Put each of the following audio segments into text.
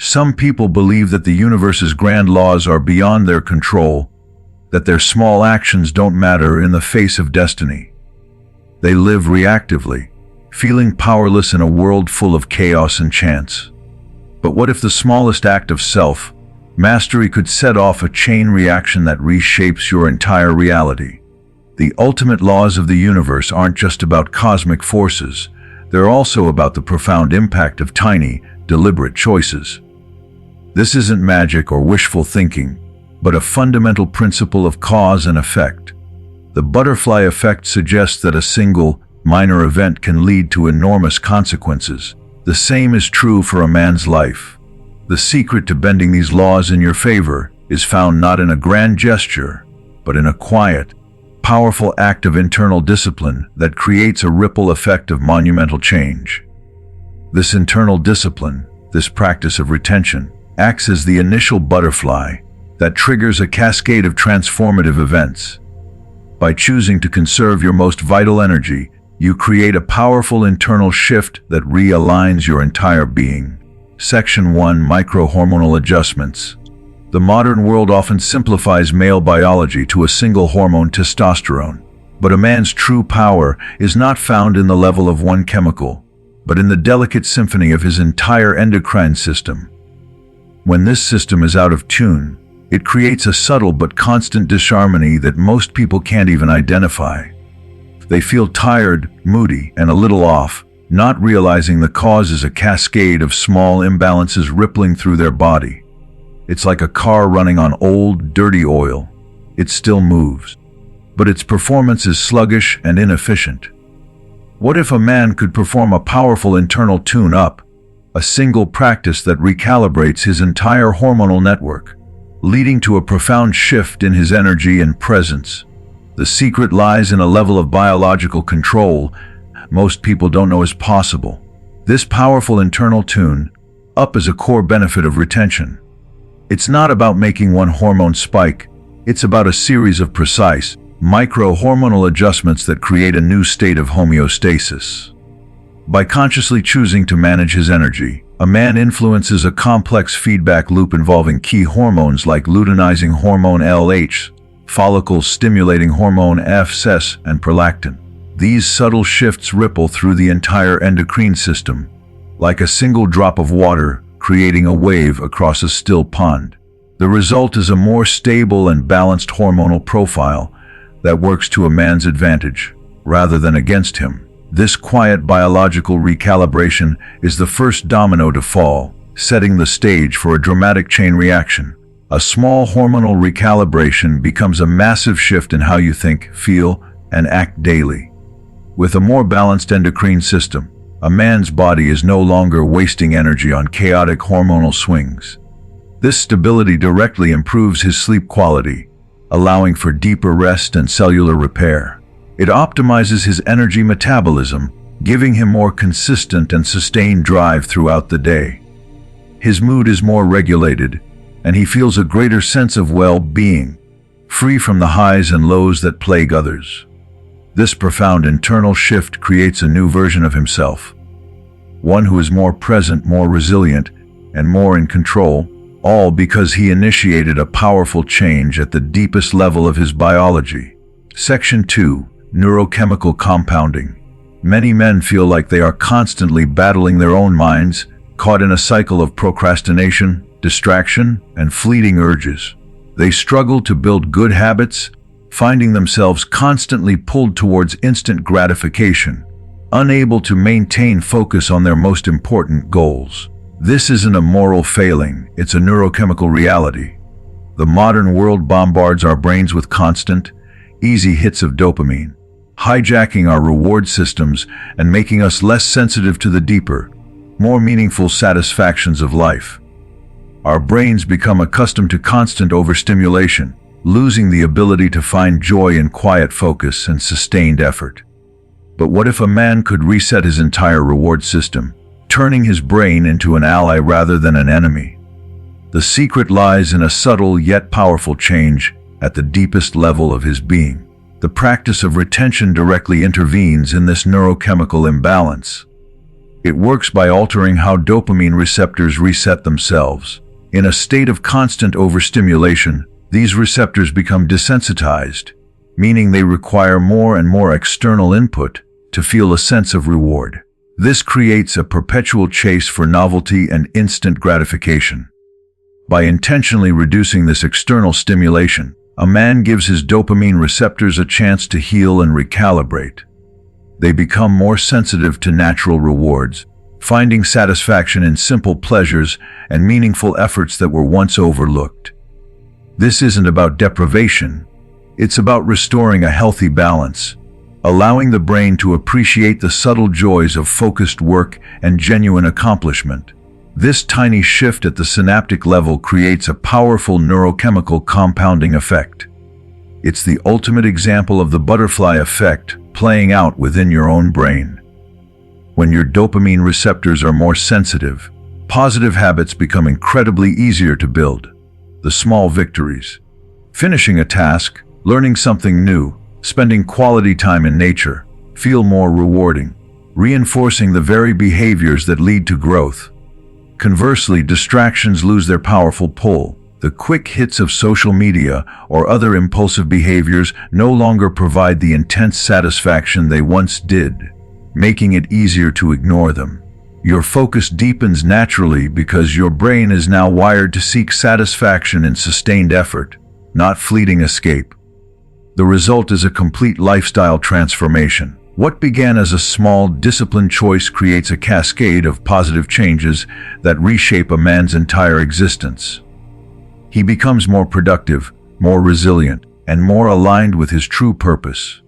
Some people believe that the universe's grand laws are beyond their control, that their small actions don't matter in the face of destiny. They live reactively, feeling powerless in a world full of chaos and chance. But what if the smallest act of self-mastery could set off a chain reaction that reshapes your entire reality? The ultimate laws of the universe aren't just about cosmic forces, they're also about the profound impact of tiny, deliberate choices. This isn't magic or wishful thinking, but a fundamental principle of cause and effect. The butterfly effect suggests that a single, minor event can lead to enormous consequences. The same is true for a man's life. The secret to bending these laws in your favor is found not in a grand gesture, but in a quiet, powerful act of internal discipline that creates a ripple effect of monumental change. This internal discipline, this practice of retention, acts as the initial butterfly that triggers a cascade of transformative events. By choosing to conserve your most vital energy, you create a powerful internal shift that realigns your entire being. Section 1: Micro-hormonal adjustments. The modern world often simplifies male biology to a single hormone, testosterone. But a man's true power is not found in the level of one chemical, but in the delicate symphony of his entire endocrine system. When this system is out of tune, it creates a subtle but constant disharmony that most people can't even identify. They feel tired, moody, and a little off, not realizing the cause is a cascade of small imbalances rippling through their body. It's like a car running on old, dirty oil. It still moves, but its performance is sluggish and inefficient. What if a man could perform a powerful internal tune-up, a single practice that recalibrates his entire hormonal network, leading to a profound shift in his energy and presence? The secret lies in a level of biological control most people don't know is possible. This powerful internal tune-up is a core benefit of retention. It's not about making one hormone spike, it's about a series of precise, micro-hormonal adjustments that create a new state of homeostasis. By consciously choosing to manage his energy, a man influences a complex feedback loop involving key hormones like luteinizing hormone LH, follicle-stimulating hormone FSS, and prolactin. These subtle shifts ripple through the entire endocrine system, like a single drop of water creating a wave across a still pond. The result is a more stable and balanced hormonal profile that works to a man's advantage, rather than against him. This quiet biological recalibration is the first domino to fall, setting the stage for a dramatic chain reaction. A small hormonal recalibration becomes a massive shift in how you think, feel, and act daily. With a more balanced endocrine system, a man's body is no longer wasting energy on chaotic hormonal swings. This stability directly improves his sleep quality, allowing for deeper rest and cellular repair. It optimizes his energy metabolism, giving him more consistent and sustained drive throughout the day. His mood is more regulated, and he feels a greater sense of well-being, free from the highs and lows that plague others. This profound internal shift creates a new version of himself, one who is more present, more resilient, and more in control, all because he initiated a powerful change at the deepest level of his biology. Section 2: Neurochemical compounding. Many men feel like they are constantly battling their own minds, caught in a cycle of procrastination, distraction, and fleeting urges. They struggle to build good habits, finding themselves constantly pulled towards instant gratification, unable to maintain focus on their most important goals. This isn't a moral failing, it's a neurochemical reality. The modern world bombards our brains with constant, easy hits of dopamine, hijacking our reward systems and making us less sensitive to the deeper, more meaningful satisfactions of life. Our brains become accustomed to constant overstimulation, losing the ability to find joy in quiet focus and sustained effort. But what if a man could reset his entire reward system, turning his brain into an ally rather than an enemy? The secret lies in a subtle yet powerful change at the deepest level of his being. The practice of retention directly intervenes in this neurochemical imbalance. It works by altering how dopamine receptors reset themselves. In a state of constant overstimulation, these receptors become desensitized, meaning they require more and more external input to feel a sense of reward. This creates a perpetual chase for novelty and instant gratification. By intentionally reducing this external stimulation, a man gives his dopamine receptors a chance to heal and recalibrate. They become more sensitive to natural rewards, finding satisfaction in simple pleasures and meaningful efforts that were once overlooked. This isn't about deprivation. It's about restoring a healthy balance, allowing the brain to appreciate the subtle joys of focused work and genuine accomplishment. This tiny shift at the synaptic level creates a powerful neurochemical compounding effect. It's the ultimate example of the butterfly effect playing out within your own brain. When your dopamine receptors are more sensitive, positive habits become incredibly easier to build. The small victories, finishing a task, learning something new, spending quality time in nature, feel more rewarding, reinforcing the very behaviors that lead to growth. Conversely, distractions lose their powerful pull. The quick hits of social media or other impulsive behaviors no longer provide the intense satisfaction they once did, making it easier to ignore them. Your focus deepens naturally because your brain is now wired to seek satisfaction in sustained effort, not fleeting escape. The result is a complete lifestyle transformation. What began as a small, disciplined choice creates a cascade of positive changes that reshape a man's entire existence. He becomes more productive, more resilient, and more aligned with his true purpose.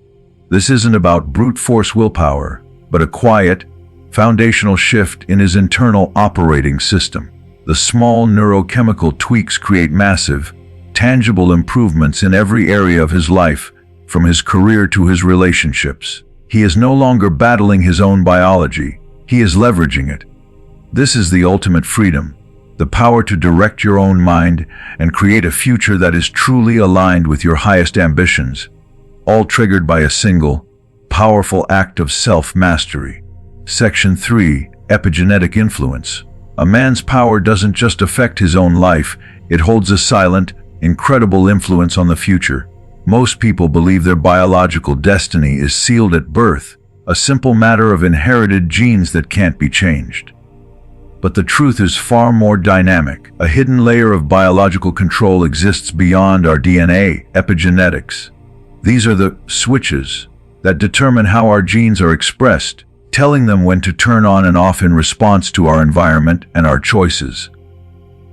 This isn't about brute force willpower, but a quiet, foundational shift in his internal operating system. The small neurochemical tweaks create massive, tangible improvements in every area of his life, from his career to his relationships. He is no longer battling his own biology, he is leveraging it. This is the ultimate freedom, the power to direct your own mind and create a future that is truly aligned with your highest ambitions, all triggered by a single, powerful act of self-mastery. Section 3. Epigenetic influence. A man's power doesn't just affect his own life, it holds a silent, incredible influence on the future. Most people believe their biological destiny is sealed at birth, a simple matter of inherited genes that can't be changed. But the truth is far more dynamic. A hidden layer of biological control exists beyond our DNA, epigenetics. These are the switches that determine how our genes are expressed, telling them when to turn on and off in response to our environment and our choices.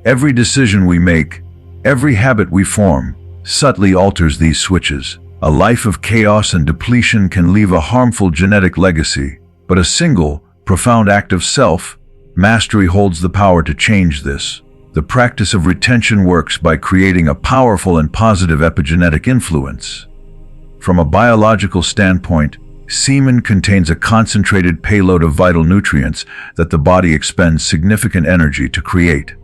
Every decision we make, every habit we form, subtly alters these switches. A life of chaos and depletion can leave a harmful genetic legacy, but a single, profound act of self-mastery holds the power to change this. The practice of retention works by creating a powerful and positive epigenetic influence. From a biological standpoint, semen contains a concentrated payload of vital nutrients that the body expends significant energy to create.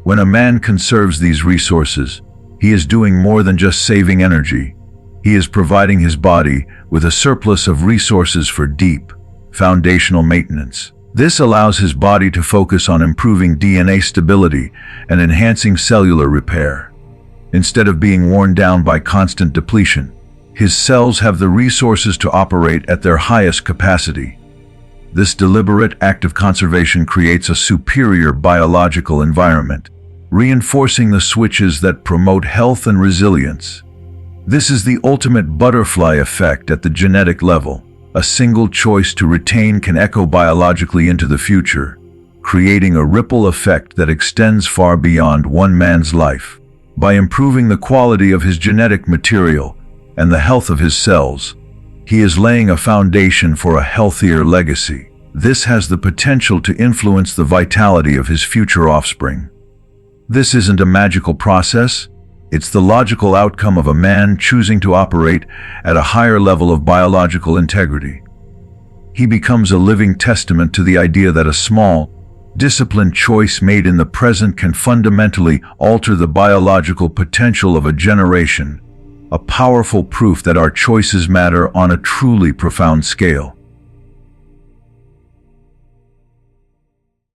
When a man conserves these resources, he is doing more than just saving energy. He is providing his body with a surplus of resources for deep, foundational maintenance. This allows his body to focus on improving DNA stability and enhancing cellular repair. Instead of being worn down by constant depletion, his cells have the resources to operate at their highest capacity. This deliberate act of conservation creates a superior biological environment, reinforcing the switches that promote health and resilience. This is the ultimate butterfly effect at the genetic level. A single choice to retain can echo biologically into the future, creating a ripple effect that extends far beyond one man's life. By improving the quality of his genetic material and the health of his cells, he is laying a foundation for a healthier legacy. This has the potential to influence the vitality of his future offspring. This isn't a magical process. It's the logical outcome of a man choosing to operate at a higher level of biological integrity. He becomes a living testament to the idea that a small, disciplined choice made in the present can fundamentally alter the biological potential of a generation, a powerful proof that our choices matter on a truly profound scale.